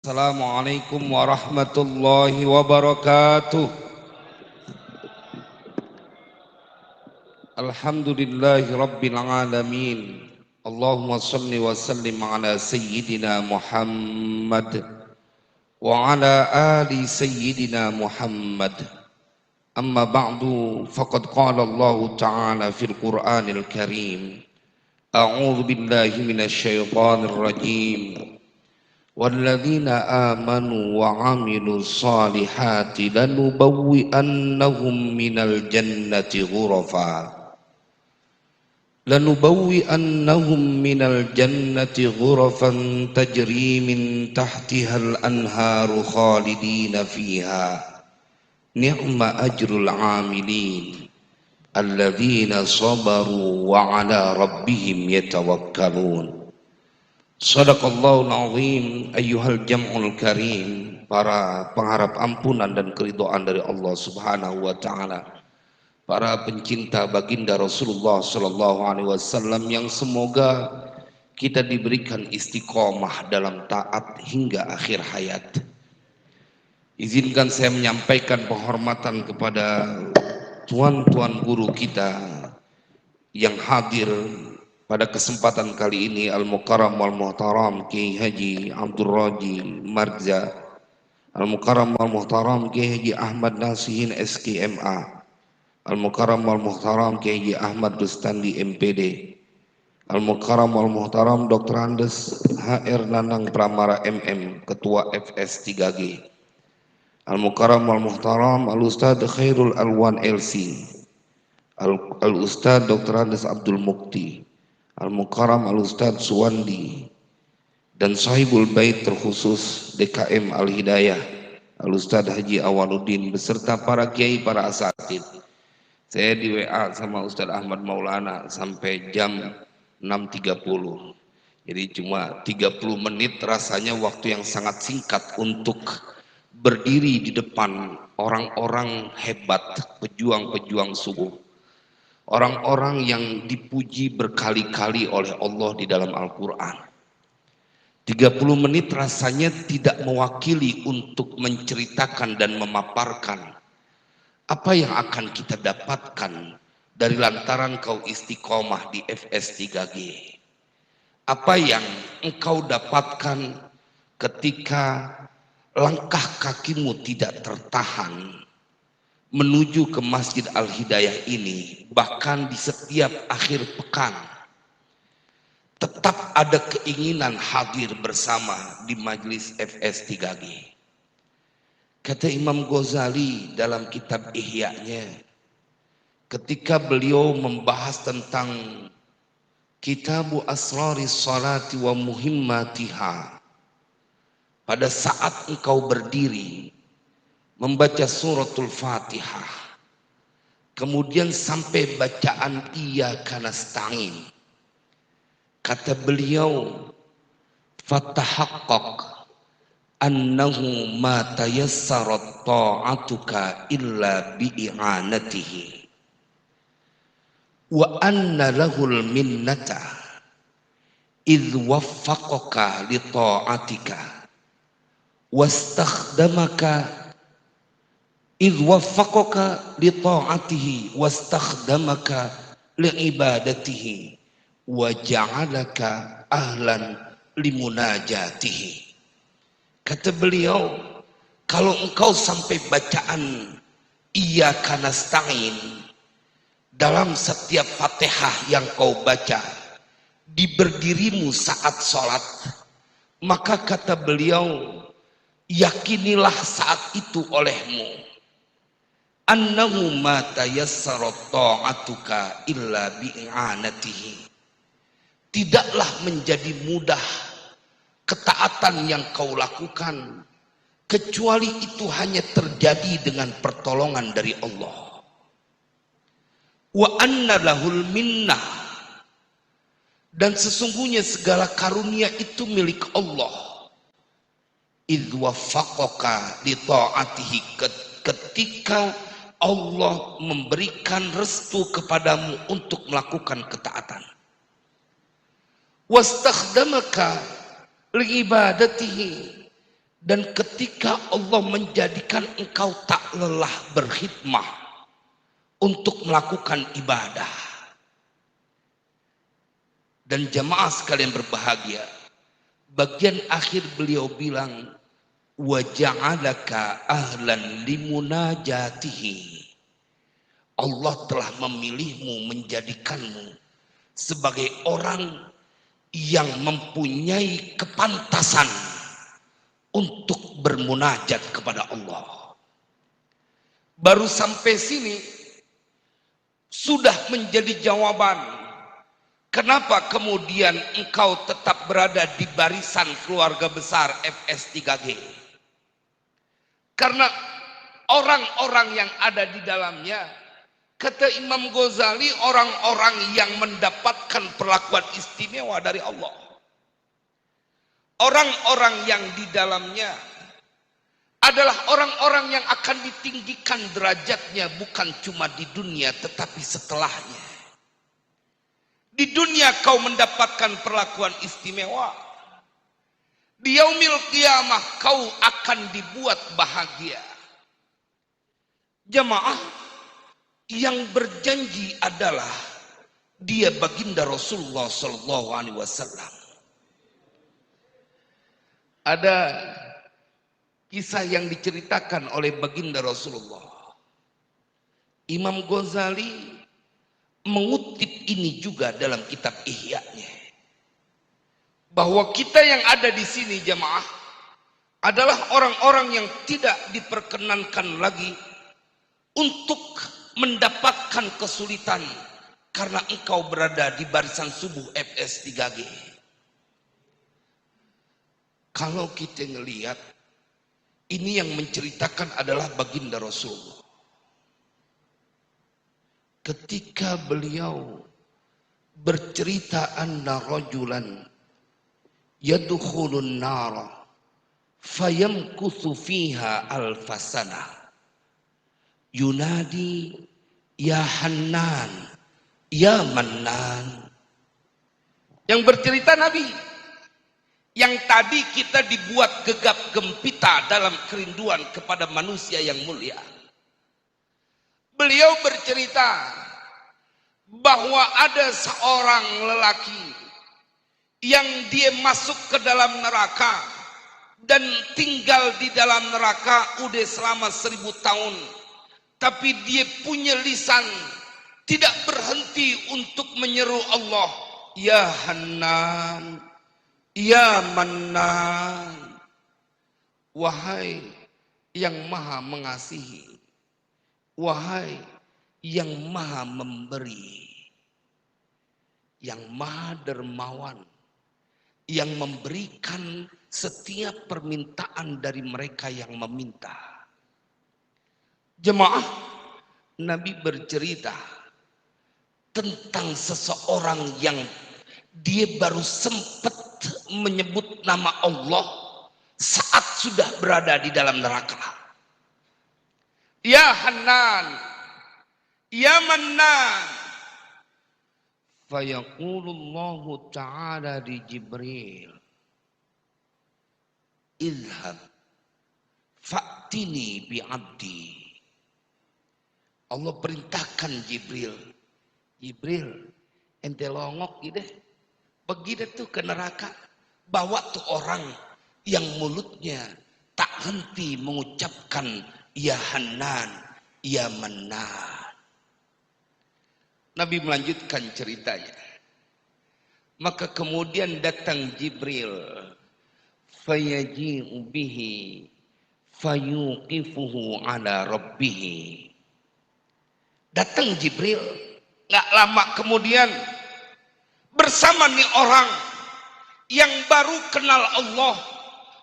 Assalamualaikum warahmatullahi wabarakatuh. Alhamdulillahi rabbil alamin. Allahumma salli wa sallim ala sayyidina Muhammad wa ala ali sayyidina Muhammad. Amma ba'du faqad qala Allah ta'ala fil Qur'anil Karim. A'udzu billahi minasy syaithanir rajim. والذين آمنوا وعملوا الصالحات لنبوئنهم من الجنة غرفا تجري من تحتها الأنهار خالدين فيها نعم أجر العاملين الذين صبروا وعلى ربهم يتوكلون. Shadaqallahul azim. Ayyuhal jam'ul karim, para pengharap ampunan dan keridhaan dari Allah Subhanahu wa taala, para pencinta baginda Rasulullah sallallahu alaihi wasallam yang semoga kita diberikan istiqomah dalam taat hingga akhir hayat. Izinkan saya menyampaikan penghormatan kepada tuan-tuan guru kita yang hadir pada kesempatan kali ini, Al-Mukarram Wal-Muhtaram Kiai Haji Abdul Raji Marza, Al-Mukarram Wal-Muhtaram Kiai Haji Ahmad Nasihin SKMA, Al-Mukarram Wal-Muhtaram Kiai Haji Ahmad Rustandi MPD, Al-Mukarram Wal-Muhtaram Dr. Andes HR Nanang Pramara MM Ketua FS 3G, Al-Mukarram Wal-Muhtaram Al-Ustadz Khairul Alwan LC, Al-Ustadz Dr. Andes Abdul Mukti, Al-Mukarram Al-Ustadz Suwandi, dan sahibul bait terkhusus DKM Al-Hidayah Al-Ustadz Haji Awaluddin beserta para kiai, para asatid. Saya di WA sama Ustadz Ahmad Maulana sampai jam 6.30. Jadi cuma 30 menit, rasanya waktu yang sangat singkat untuk berdiri di depan orang-orang hebat, pejuang-pejuang subuh. Orang-orang yang dipuji berkali-kali oleh Allah di dalam Al-Quran. 30 menit rasanya tidak mewakili untuk menceritakan dan memaparkan apa yang akan kita dapatkan dari lantaran kau istiqomah di FS 3G. Apa yang engkau dapatkan ketika langkah kakimu tidak tertahan menuju ke Masjid Al-Hidayah ini, bahkan di setiap akhir pekan tetap ada keinginan hadir bersama di majelis FS 3G. Kata Imam Ghazali dalam kitab Ihya-nya, ketika beliau membahas tentang Kitabu Asraris Salati wa Muhimmatiha, pada saat engkau berdiri membaca suratul Fatihah, kemudian sampai bacaan Iyyaka nasta'in, kata beliau, fatahaqqaq annahu ma tayassarat ta'atuka illa bi'anatihi wa anna lahul minnata idh waffaqaka li ta'atika wastakhdamaka idh waffaqaka li ta'atihi wastakhdamaka li ibadatihi wa ja'alaka ahlan li munajatihi. Kata beliau, kalau engkau sampai bacaan Iyyaka nasta'in dalam setiap Fatihah yang kau baca di berdirimu saat sholat, maka kata beliau, yakinilah saat itu olehmu annahu ma tayassarat ta'atuka illa bi'anatihi, tidaklah menjadi mudah ketaatan yang kau lakukan kecuali itu hanya terjadi dengan pertolongan dari Allah. Wa anna lahul minnah, dan sesungguhnya segala karunia itu milik Allah. Idh waffaqaka li ta'atihi, ketika Allah memberikan restu kepadamu untuk melakukan ketaatan. Wastakhdamaka li ibadatihi, Dan ketika Allah menjadikan engkau tak lelah berkhidmah untuk melakukan ibadah. Dan jamaah sekalian berbahagia, bagian akhir beliau bilang, wa ja'alaka ahlan limunajatihi. Allah telah memilihmu, menjadikanmu sebagai orang yang mempunyai kepantasan untuk bermunajat kepada Allah. Baru sampai sini sudah menjadi jawaban kenapa kemudian engkau tetap berada di barisan keluarga besar FS3G. Karena orang-orang yang ada di dalamnya, kata Imam Ghazali, orang-orang yang mendapatkan perlakuan istimewa dari Allah. Orang-orang yang di dalamnya adalah orang-orang yang akan ditinggikan derajatnya bukan cuma di dunia tetapi setelahnya. Di dunia kau mendapatkan perlakuan istimewa. Di yaumil qiyamah kau akan dibuat bahagia. Jamaah, yang berjanji adalah dia baginda Rasulullah SAW. Ada kisah yang diceritakan oleh baginda Rasulullah. Imam Ghazali mengutip ini juga dalam kitab Ihya-nya. Bahwa kita yang ada di sini jamaah adalah orang-orang yang tidak diperkenankan lagi untuk mendapatkan kesulitan karena engkau berada di barisan subuh FS3G. Kalau kita ngelihat, ini yang menceritakan adalah baginda Rasulullah. Ketika beliau bercerita anna rajulan yadkhulun nara fayamkuthu fiha alfasana yunadi ya Hannan ya Mannan. Yang bercerita Nabi yang tadi kita dibuat gegap gempita dalam kerinduan kepada manusia yang mulia. Beliau bercerita bahwa ada seorang lelaki yang dia masuk ke dalam neraka dan tinggal di dalam neraka udah selama 1000 tahun. Tapi dia punya lisan tidak berhenti untuk menyeru Allah, ya Hannan, ya Mannan, wahai yang maha mengasihi, wahai yang maha memberi, yang maha dermawan, yang memberikan setiap permintaan dari mereka yang meminta. Jemaah, Nabi bercerita tentang seseorang yang dia baru sempat menyebut nama Allah saat sudah berada di dalam neraka. Ya Hannan, ya Mannan. Fayaqulullahu ta'ala di Jibril, idhab fa'tini bi'abdi. Allah perintahkan Jibril, Jibril, ente longok gitu, pergi deh tuh ke neraka, bawa tuh orang yang mulutnya tak henti mengucapkan ya Hannan, ya Mannan. Nabi melanjutkan ceritanya. Maka kemudian datang Jibril, fayaji'u bihi fayuqifuhu ala rabbih. Datang Jibril, gak lama kemudian bersama nih orang yang baru kenal Allah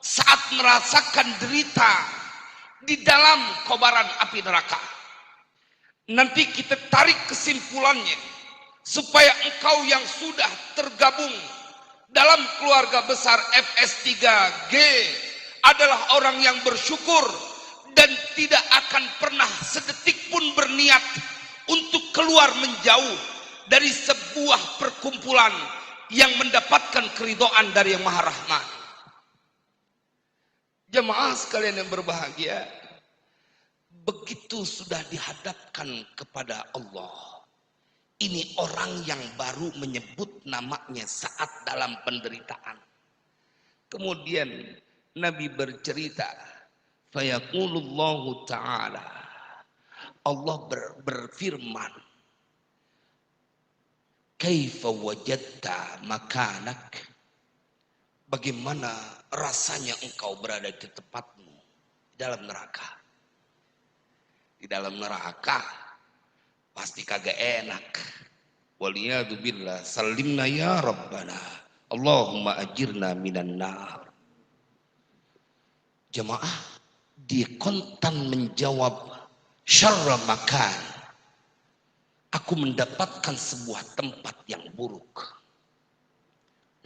saat merasakan derita di dalam kobaran api neraka. Nanti kita tarik kesimpulannya supaya engkau yang sudah tergabung dalam keluarga besar FS3G adalah orang yang bersyukur dan tidak akan pernah sedetik pun berniat untuk keluar menjauh dari sebuah perkumpulan yang mendapatkan keridhaan dari Yang Maha Rahman. Jemaah sekalian yang berbahagia, begitu sudah dihadapkan kepada Allah, ini orang yang baru menyebut namanya saat dalam penderitaan. Kemudian Nabi bercerita, fayaqulullahu ta'ala, Allah berfirman, kaifa wajadta makanak, bagaimana rasanya engkau berada di tempatmu dalam neraka. Di dalam neraka pasti kagak enak. Waliyadu billah, salimna ya Rabbana, Allahumma ajirna minan nar. Jemaah, dia kontan menjawab, syarra makan, aku mendapatkan sebuah tempat yang buruk.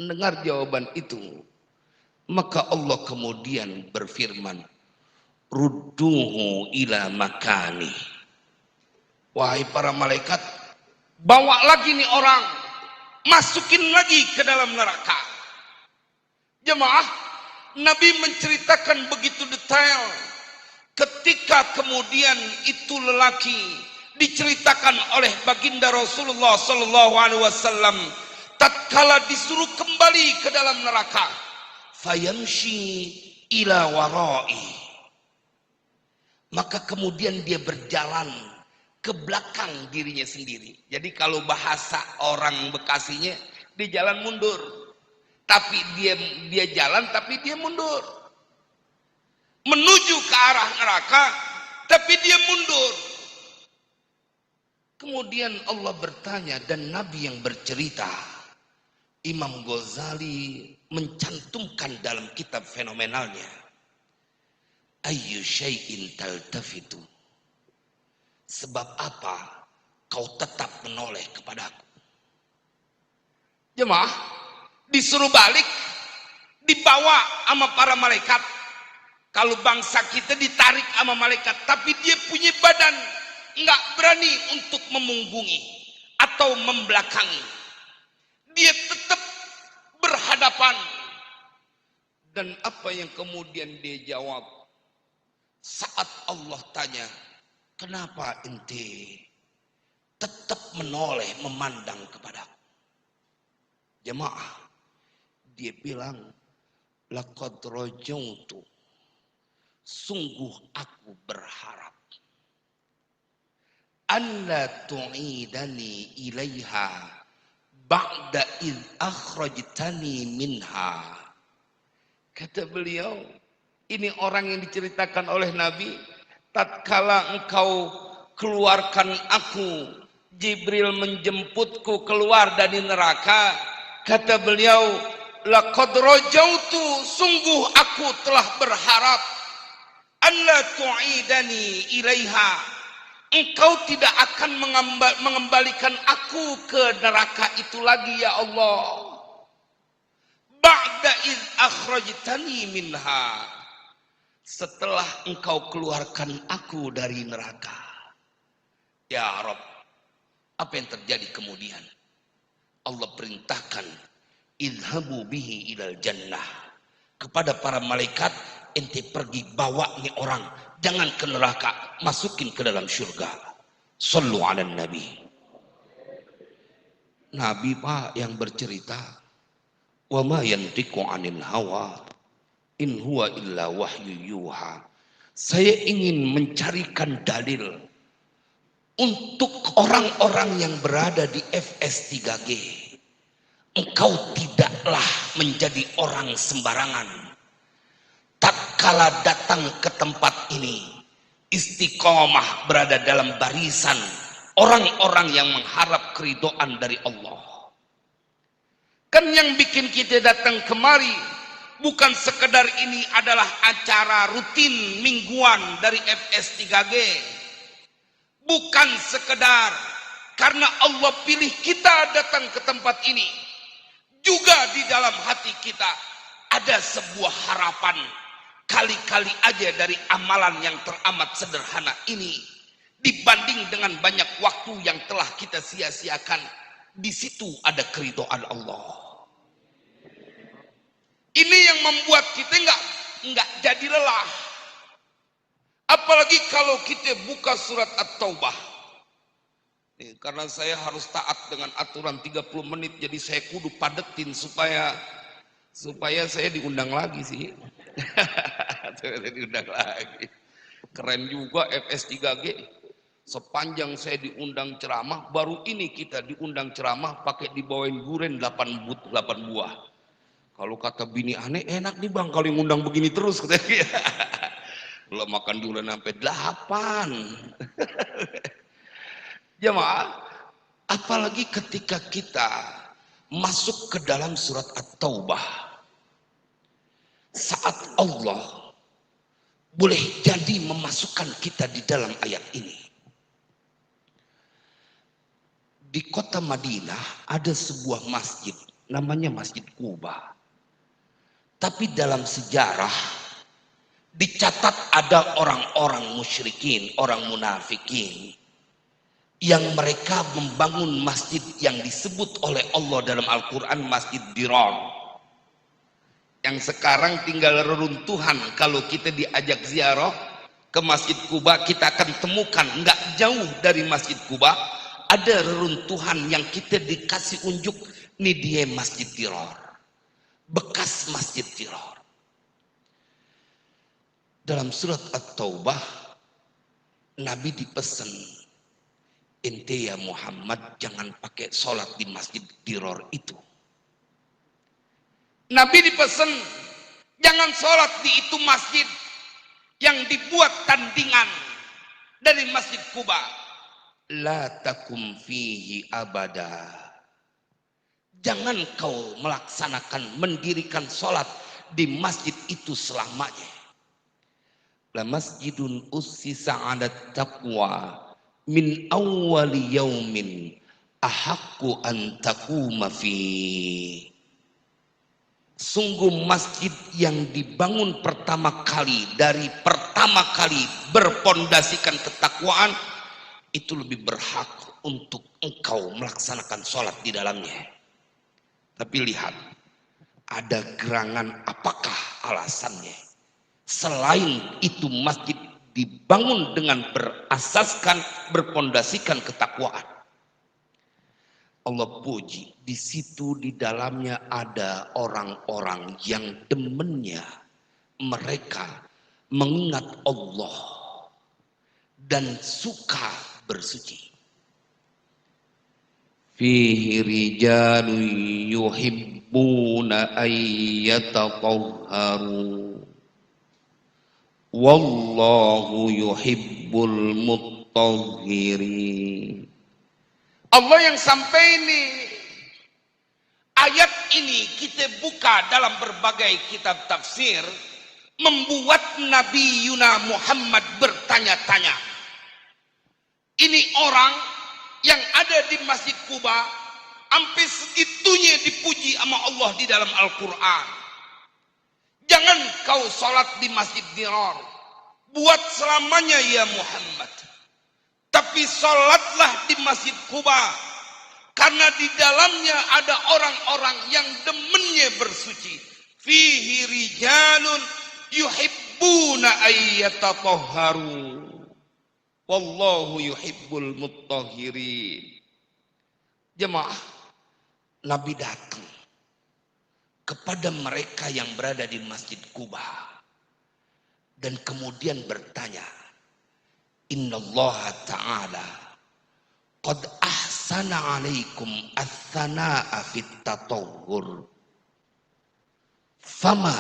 Mendengar jawaban itu, maka Allah kemudian berfirman, rudduhu ila makani. Wahai para malaikat, bawa lagi nih orang, masukin lagi ke dalam neraka. Jemaah, Nabi menceritakan begitu detail. Ketika kemudian itu lelaki diceritakan oleh baginda Rasulullah sallallahu alaihi wasallam, tatkala disuruh kembali ke dalam neraka, fayamshi ila warai, maka kemudian dia berjalan ke belakang dirinya sendiri. Jadi kalau bahasa orang Bekasinya, dia jalan mundur, tapi dia jalan tapi dia mundur, menuju ke arah neraka tapi dia mundur. Kemudian Allah bertanya dan Nabi yang bercerita, Imam Ghazali mencantumkan dalam kitab fenomenalnya, ayyu syai'in taltafitu, sebab apa kau tetap menoleh kepadaku. Jemaah, disuruh balik, dibawa sama para malaikat. Kalau bangsa kita ditarik sama malaikat, tapi dia punya badan, nggak berani untuk memunggungi atau membelakangi. Dia tetap berhadapan. Dan apa yang kemudian dia jawab saat Allah tanya, kenapa ente tetap menoleh memandang kepadaku? Jemaah, dia bilang, laqad rajautu, sungguh aku berharap, alla tu'idani ilaiha ba'da id akhrajtani minha. Kata beliau, ini orang yang diceritakan oleh Nabi, tatkala engkau keluarkan aku, Jibril menjemputku keluar dari neraka, kata beliau, laqad rajautu, sungguh aku telah berharap, alla tu'idani ilaiha, engkau tidak akan mengembalikan aku ke neraka itu lagi ya Allah, ba'da iz akhrajtani minha, setelah engkau keluarkan aku dari neraka. Ya Rabb, apa yang terjadi kemudian? Allah perintahkan, idhabu bihi ilal jannah, kepada para malaikat, ente pergi bawa nih orang, jangan ke neraka, masukin ke dalam surga. Sallu ala nabi. Nabi Pak yang bercerita, wa ma yantiqu anil hawa in huwa illa wahyu yuha. Saya ingin mencarikan dalil untuk orang-orang yang berada di FS3G. Engkau tidaklah menjadi orang sembarangan. Tatkala datang ke tempat ini, istiqomah berada dalam barisan orang-orang yang mengharap keridhaan dari Allah. Kan yang bikin kita datang kemari bukan sekedar ini adalah acara rutin mingguan dari FS3G. Bukan sekedar karena Allah pilih kita datang ke tempat ini. Juga di dalam hati kita ada sebuah harapan. Kali-kali aja dari amalan yang teramat sederhana ini, dibanding dengan banyak waktu yang telah kita sia-siakan, di situ ada keridhaan Allah. Ini yang membuat kita nggak jadi lelah. Apalagi kalau kita buka surat At-Taubah. Karena saya harus taat dengan aturan 30 menit, jadi saya kudu padetin supaya saya diundang lagi sih. Saya diundang lagi. Keren juga FS3G. Sepanjang saya diundang ceramah, baru ini kita diundang ceramah pakai dibawain durian 8 buah. Kalau kata bini aneh, enak nih bang kalau yang undang begini terus katanya. Lo makan durian sampai 8. Jemaah, apalagi ketika kita masuk ke dalam surat At-Taubah, saat Allah boleh jadi memasukkan kita di dalam ayat ini. Di kota Madinah ada sebuah masjid, namanya Masjid Quba. Tapi dalam sejarah dicatat ada orang-orang musyrikin, orang munafikin, yang mereka membangun masjid yang disebut oleh Allah dalam Al-Quran Masjid Dirar, yang sekarang tinggal reruntuhan. Kalau kita diajak ziarah ke Masjid Quba, kita akan temukan nggak jauh dari Masjid Quba ada reruntuhan yang kita dikasih unjuk, nih dia Masjid Dirar, bekas Masjid Dirar. Dalam surat At-Taubah Nabi dipesan, ente ya Muhammad jangan pakai sholat di Masjid Dirar itu. Nabi dipesan jangan sholat di itu masjid yang dibuat tandingan dari Masjid Quba. La takum fihi abada. Jangan kau melaksanakan, mendirikan sholat di masjid itu selamanya. La masjidun ussisa 'ala taqwa min awwali yaumin ahaqqu an taquma fi. Sungguh masjid yang dibangun pertama kali, dari pertama kali berpondasikan ketakwaan, itu lebih berhak untuk engkau melaksanakan sholat di dalamnya. Tapi lihat, ada gerangan apakah alasannya? Selain itu masjid dibangun dengan berasaskan, berpondasikan ketakwaan. Allah puji, di situ di dalamnya ada orang-orang yang demennya mereka mengingat Allah dan suka bersuci. Fihi rijalun yuhibbuna ayyatahharu wallahu yuhibbul mutahhirin. Allah yang sampai ini, ayat ini kita buka dalam berbagai kitab tafsir, membuat Nabi Yuna Muhammad bertanya-tanya. Ini orang yang ada di Masjid Quba, sampai segitunya dipuji sama Allah di dalam Al-Quran. Jangan kau sholat di Masjid Dirar, buat selamanya ya Muhammad. Tapi sholatlah di Masjid Quba, karena di dalamnya ada orang-orang yang demennya bersuci. Fihi rijalun yuhibbuna ayyatahharu wallahu yuhibbul mutahhirin. Jemaah, Nabi datang kepada mereka yang berada di Masjid Quba dan kemudian bertanya, Innallaha ta'ala qad ahsana alaikum ats-tsanaa'a fit tatahhur fama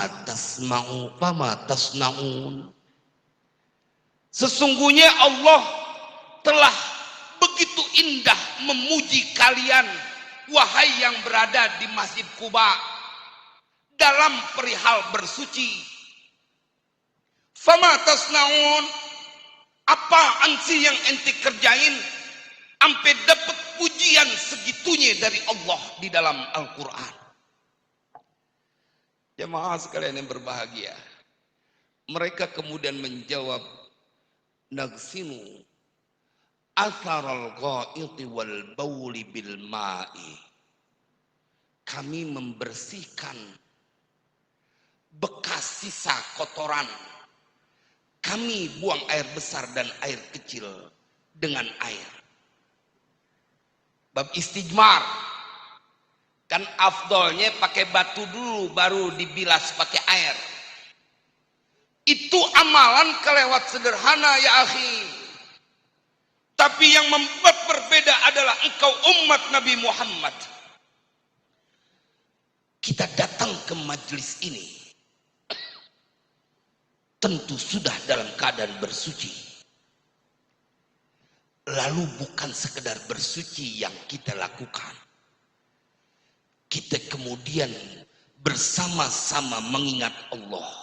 tasna'un. Sesungguhnya Allah telah begitu indah memuji kalian, wahai yang berada di Masjid Quba, dalam perihal bersuci. Fama tasnaun, apaan sih yang ente kerjain sampai dapat pujian segitunya dari Allah di dalam Al-Quran? Jemaah sekalian yang berbahagia, mereka kemudian menjawab, nagsinu atharal ghaiti wal bauli bil ma'i. Kami membersihkan bekas sisa kotoran. Kami buang air besar dan air kecil dengan air. Bab istijmar. Kan afdolnya pakai batu dulu baru dibilas pakai air. Itu amalan kelewat sederhana ya akhi. Tapi yang membuat berbeda adalah engkau umat Nabi Muhammad. Kita datang ke majelis ini tentu sudah dalam keadaan bersuci. Lalu bukan sekedar bersuci yang kita lakukan. Kita kemudian bersama-sama mengingat Allah.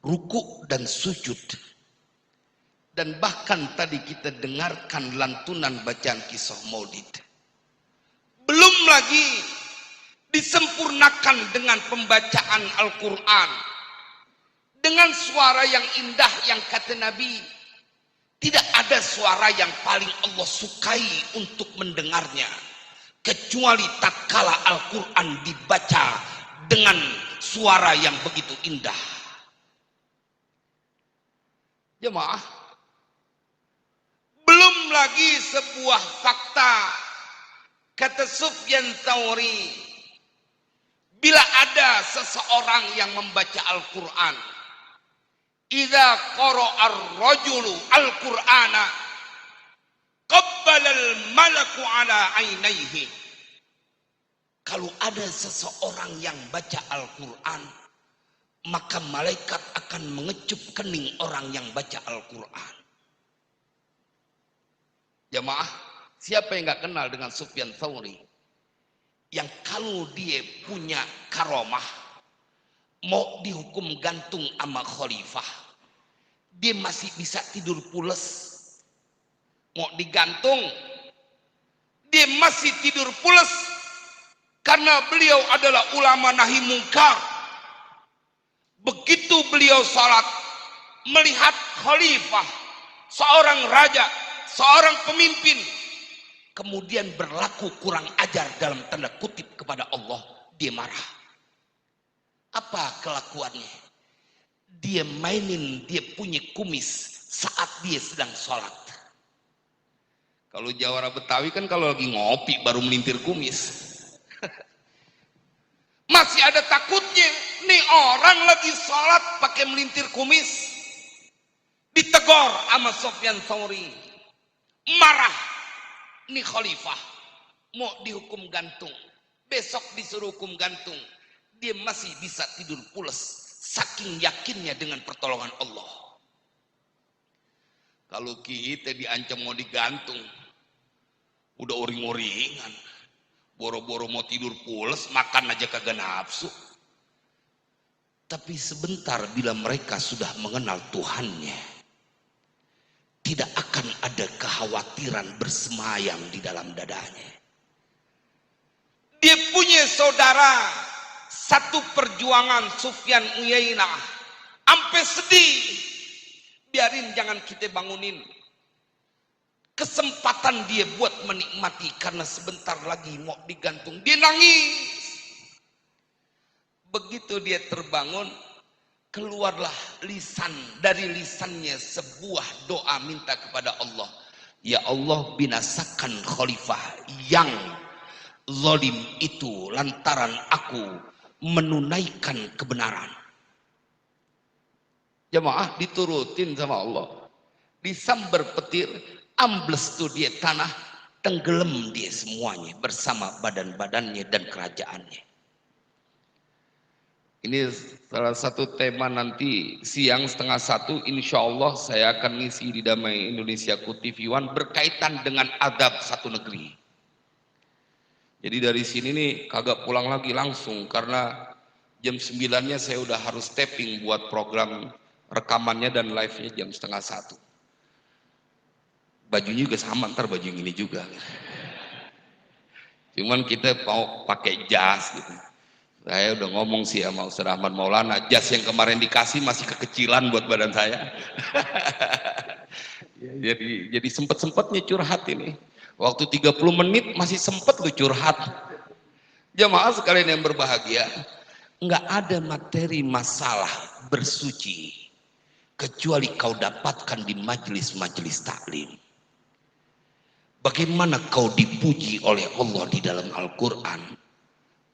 Ruku dan sujud. Dan bahkan tadi kita dengarkan lantunan bacaan kisah maulid. Belum lagi disempurnakan dengan pembacaan Al-Quran. Dengan suara yang indah yang kata Nabi, tidak ada suara yang paling Allah sukai untuk mendengarnya kecuali tatkala Al-Quran dibaca dengan suara yang begitu indah. Jemaah, belum lagi sebuah fakta kata Sufyan Tsauri, bila ada seseorang yang membaca Al-Quran, idza qara'ar rajulu al-Qur'ana qabbala al-malaku ala ainaihi. Kalau ada seseorang yang baca Al-Quran, maka malaikat akan mengecup kening orang yang baca Al-Quran. Jamaah, siapa yang gak kenal dengan Sufyan Tsauri? Yang kalau dia punya karomah, mau dihukum gantung sama khalifah, dia masih bisa tidur pules. Mau digantung, dia masih tidur pules. Karena beliau adalah ulama nahi mungkar. Begitu beliau salat, melihat khalifah, seorang raja, seorang pemimpin, kemudian berlaku kurang ajar dalam tanda kutip kepada Allah, dia marah. Apa kelakuannya? Dia mainin dia punya kumis saat dia sedang sholat. Kalau Jawara Betawi kan kalau lagi ngopi baru melintir kumis. Masih ada takutnya. Nih orang lagi sholat pakai melintir kumis. Ditegor sama Sufyan Tsauri. Marah. Nih khalifah. Mau dihukum gantung. Besok disuruh hukum gantung. Dia masih bisa tidur pules saking yakinnya dengan pertolongan Allah. Kalau kita diancam mau digantung, udah uring-uringan, boro-boro mau tidur pules, makan aja kagak nafsu. Tapi sebentar bila mereka sudah mengenal Tuhannya, tidak akan ada kekhawatiran bersemayam di dalam dadanya. Dia punya saudara satu perjuangan, Sufyan Uyainah, sampai sedih. Biarin, jangan kita bangunin. Kesempatan dia buat menikmati karena sebentar lagi mau digantung. Dia nangis. Begitu dia terbangun, keluarlah dari lisannya sebuah doa minta kepada Allah. Ya Allah, binasakan khalifah yang zalim itu lantaran aku menunaikan kebenaran. Jemaah, diturutin sama Allah. Disambar petir, ambles tuh dia tanah, tenggelam dia semuanya bersama badan-badannya dan kerajaannya. Ini salah satu tema nanti siang 12:30 insya Allah saya akan ngisi di Damai Indonesiaku TV One berkaitan dengan adab satu negeri. Jadi dari sini nih kagak pulang lagi langsung karena jam 9-nya saya udah harus tapping buat program rekamannya dan live-nya jam 12:30. Bajunya juga sama, ntar baju yang ini juga. Cuman kita mau pakai jas gitu. Saya udah ngomong sih sama Ustaz Ahmad Maulana, jas yang kemarin dikasih masih kekecilan buat badan saya. jadi sempet-sempetnya curhat ini. Waktu 30 menit masih sempet lu curhat. Jamaah sekalian yang berbahagia, nggak ada materi masalah bersuci kecuali kau dapatkan di majelis-majelis taklim. Bagaimana kau dipuji oleh Allah di dalam Al-Quran?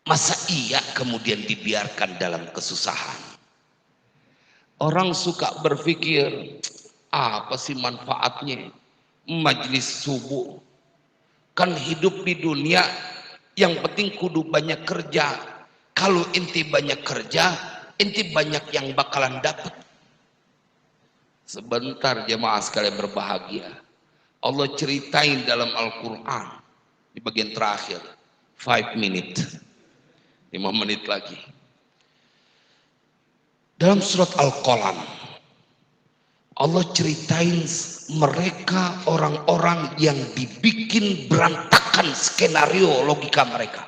Masa iya kemudian dibiarkan dalam kesusahan? Orang suka berpikir, apa sih manfaatnya majelis subuh? Kan hidup di dunia yang penting kudu banyak kerja. Kalau inti banyak kerja, inti banyak yang bakalan dapat. Sebentar jemaah sekalian berbahagia. Allah ceritain dalam Al-Quran di bagian terakhir, 5 menit, 5 menit lagi. Dalam surat Al-Qalam, Allah ceritain mereka orang-orang yang dibikin berantakan skenario logika mereka.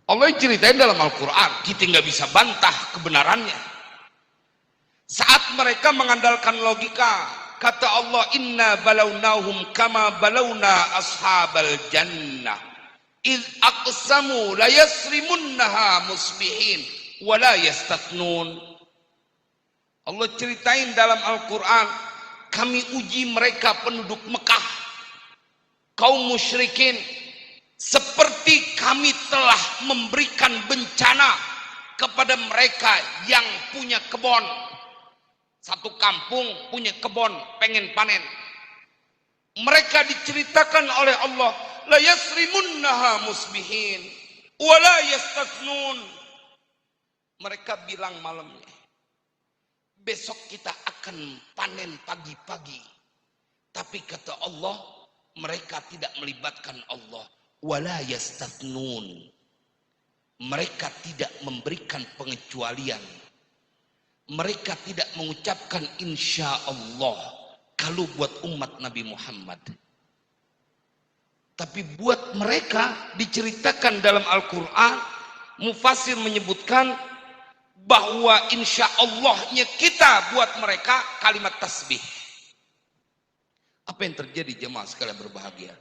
Allah ceritain dalam Al-Quran, kita nggak bisa bantah kebenarannya. Saat mereka mengandalkan logika, kata Allah, inna balawnahum kama balawna ashabal jannah id aqsamu la yasrimunnaha musbihin wala yastatnun. Allah ceritain dalam Al-Quran, kami uji mereka penduduk Mekah, kaum musyrikin, seperti kami telah memberikan bencana kepada mereka yang punya kebun. Satu kampung punya kebun, pengen panen. Mereka diceritakan oleh Allah, la yasrimunnaha musbihin wala yastatnun. Mereka bilang malamnya, besok kita akan panen pagi-pagi. Tapi kata Allah, mereka tidak melibatkan Allah. Wala yastatnun. Mereka tidak memberikan pengecualian. Mereka tidak mengucapkan insya Allah kalau buat umat Nabi Muhammad. Tapi buat mereka diceritakan dalam Al-Quran, Mufassir menyebutkan bahwa insya Allahnya kita buat mereka kalimat tasbih. Apa yang terjadi jemaah sekalian berbahagia?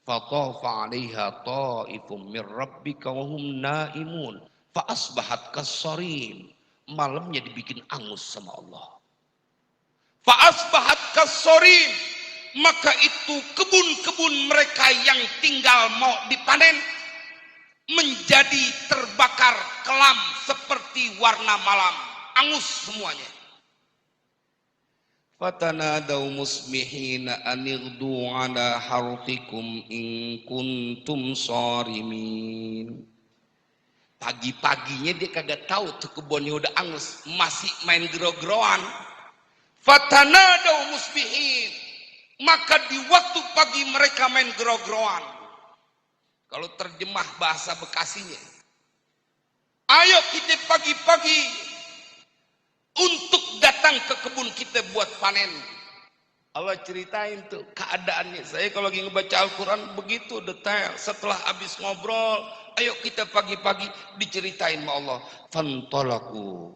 Fatafa 'alaiha ta'ifum mir rabbika wa hum naimun fa asbahat kassarim. Malamnya dibikin angus sama Allah. Fa asbahat kassarim. Maka itu kebun-kebun mereka yang tinggal mau dipanen menjadi terbakar kelam seperti warna malam, angus semuanya. Fatanadaw musbihina anirdu ala hartikum in kuntum sharimin. Pagi-paginya dia kagak tahu tuh kebunnya udah angus, masih main gero-geroan. Fatanadaw musbihin, maka di waktu pagi mereka main gero-geroan. Kalau terjemah bahasa Bekasinya, ayo kita pagi-pagi untuk datang ke kebun kita buat panen. Allah ceritain tuh keadaannya. Saya kalau lagi ngebaca Al-Quran begitu detail. Setelah habis ngobrol, ayo kita pagi-pagi diceritain sama Allah. Fantalaku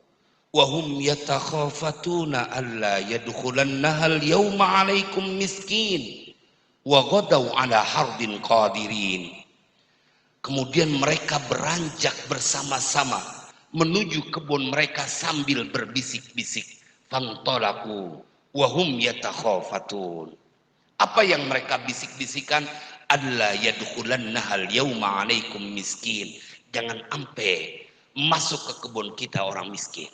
wahum yatakhafatuna alla yadkhulannaha al-yawma 'alaikum miskin wa ghadaw 'ala hardin qadirin. Kemudian mereka beranjak bersama-sama menuju kebun mereka sambil berbisik-bisik. Fantalaku wahum yatakhafatun. Apa yang mereka bisik-bisikan? Alla yadkhulannahal yauma 'alaikum miskin. Jangan sampai masuk ke kebun kita orang miskin.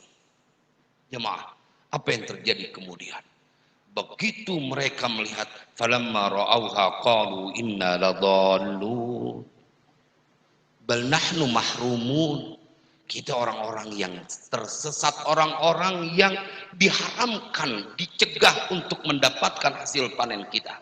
Jemaah, apa yang terjadi kemudian? Begitu mereka melihat, falamma ra'auha qalu inna ladallun. Bal nahnu mahrumun. Kita orang-orang yang tersesat, orang-orang yang diharamkan, dicegah untuk mendapatkan hasil panen kita.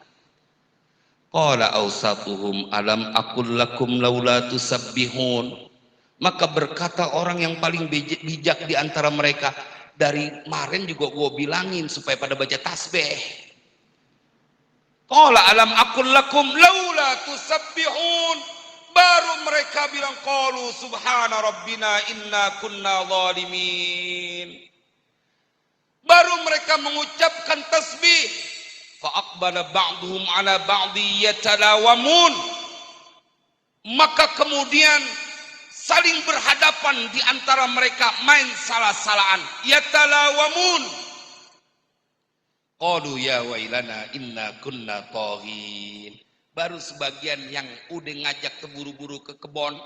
Qala awsatuhum alam aqul lakum laula tusabbihun. Maka berkata orang yang paling bijak di antara mereka, dari kemarin juga gue bilangin supaya pada baca tasbih. Qala alam aqul lakum laula tusabbihun. Baru mereka bilang qalu subhana rabbina inna kunna zalimin. Baru mereka mengucapkan tasbih. Fa aqbala ba'duhum ala ba'di yatalawamun. Maka kemudian saling berhadapan di antara mereka, main salah-salahan. Yatalawamun. Qalu ya wailana inna kunna taghin. Baru sebagian yang udah ngajak terburu-buru ke kebon,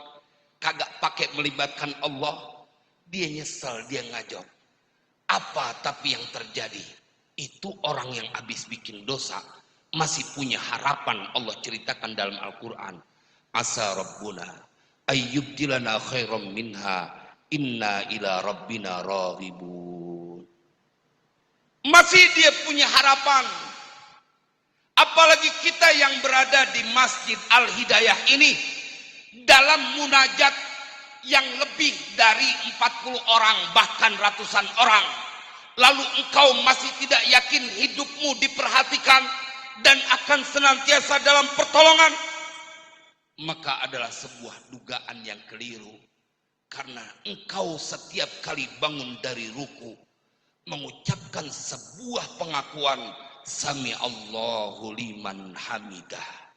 kagak pakai melibatkan Allah, dia nyesel, dia ngajak. Apa tapi yang terjadi? Itu orang yang habis bikin dosa masih punya harapan. Allah ceritakan dalam Al-Quran, asa rabbuna ayyubdilana khairam minha inna ila rabbina raghibun. Masih dia punya harapan. Apalagi kita yang berada di Masjid Al-Hidayah ini, dalam munajat yang lebih dari 40 orang, bahkan ratusan orang, lalu engkau masih tidak yakin hidupmu diperhatikan dan akan senantiasa dalam pertolongan, maka adalah sebuah dugaan yang keliru. Karena engkau setiap kali bangun dari ruku mengucapkan sebuah pengakuan, Sami Allahu liman hamidah.